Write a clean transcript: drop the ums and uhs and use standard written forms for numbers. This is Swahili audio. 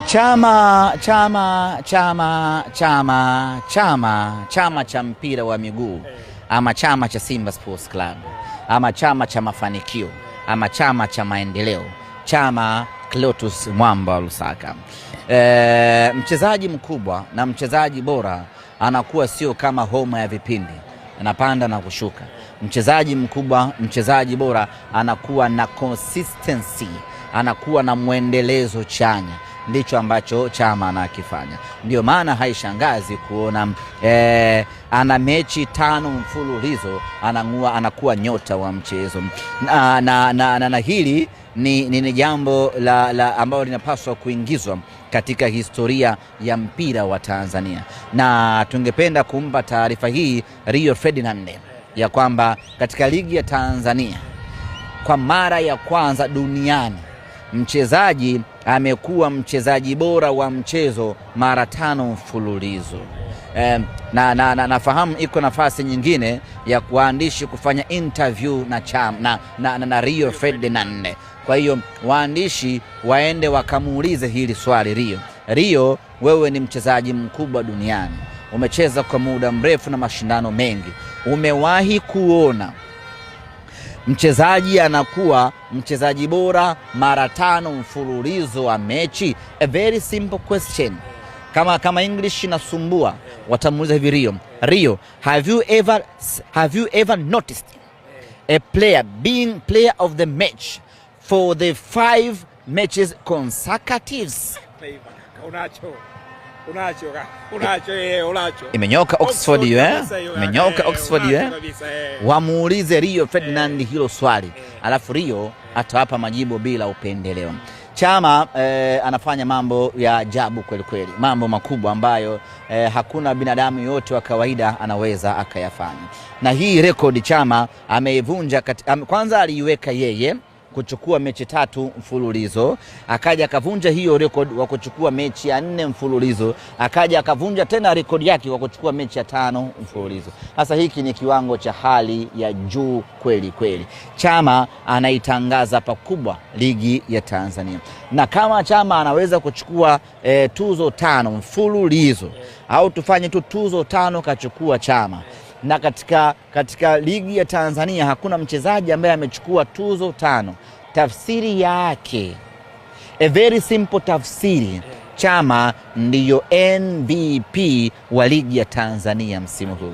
Chama cha mpira wa miguu, ama chama cha Simba Sports Club, ama chama cha mafanikio, ama chama cha maendeleo, chama Clatous Mwamba Lusaka. Mchezaji mkubwa na mchezaji bora anakuwa sio kama homa ya vipindi, anapanda na kushuka. Mchezaji mkubwa, mchezaji bora anakuwa na consistency, anakuwa na mwendelezo chanya. Ndicho ambacho Chama anakifanya. Ndio maana haishangazi kuona ana mechi 5 mfululizo anakuwa nyota wa mchezo. Na hili ni jambo ambalo linapaswa kuingizwa katika historia ya mpira wa Tanzania. Na tungependa kumpa taarifa hii Rio Ferdinand ya kwamba katika ligi ya Tanzania kwa mara ya kwanza duniani mchezaji amekuwa mchezaji bora wa mchezo mara 5 mfululizo. Nafahamu iko nafasi nyingine ya waandishi kufanya interview na Rio Ferdinand. Kwa hiyo waandishi waende wakamuulize hili swali Rio, wewe ni mchezaji mkubwa duniani, umecheza kwa muda mrefu na mashindano mengi, umewahi kuona mchezaji anakuwa mchezaji bora mara 5 mfululizo wa mechi? A very simple question. Kama English inasumbua, watamuuliza hivi Rio, have you ever noticed a player being player of the match for the 5 matches consecutives? Imenyoka Oxford imenyoka Oxford Wamuulize Rio Ferdinand hilo swali, alafu Rio atawapa majibu bila upendeleo. Chama anafanya mambo ya ajabu kweli kweli, mambo makubwa ambayo hakuna binadamu yote wa kawaida anaweza akayafanya. Na hii rekodi Chama ameivunja. Kwanza aliiweka yeye kuchukua mechi 3 mfululizo, akaja akavunja hiyo rekodi wa kuchukua mechi ya 4 mfululizo, akaja akavunja tena rekodi yake wa kuchukua mechi ya 5 mfululizo. Sasa hiki ni kiwango cha hali ya juu kweli kweli. Chama anaitangaza pakubwa ligi ya Tanzania. Na kama Chama anaweza kuchukua tuzo 5 mfululizo, au tufanye tu tuzo 5 kachukua Chama, na katika ligi ya Tanzania hakuna mchezaji ambaye amechukua tuzo 5, tafsiri yake, a very simple tafsiri, Chama ndiyo MVP wa ligi ya Tanzania msimu huu.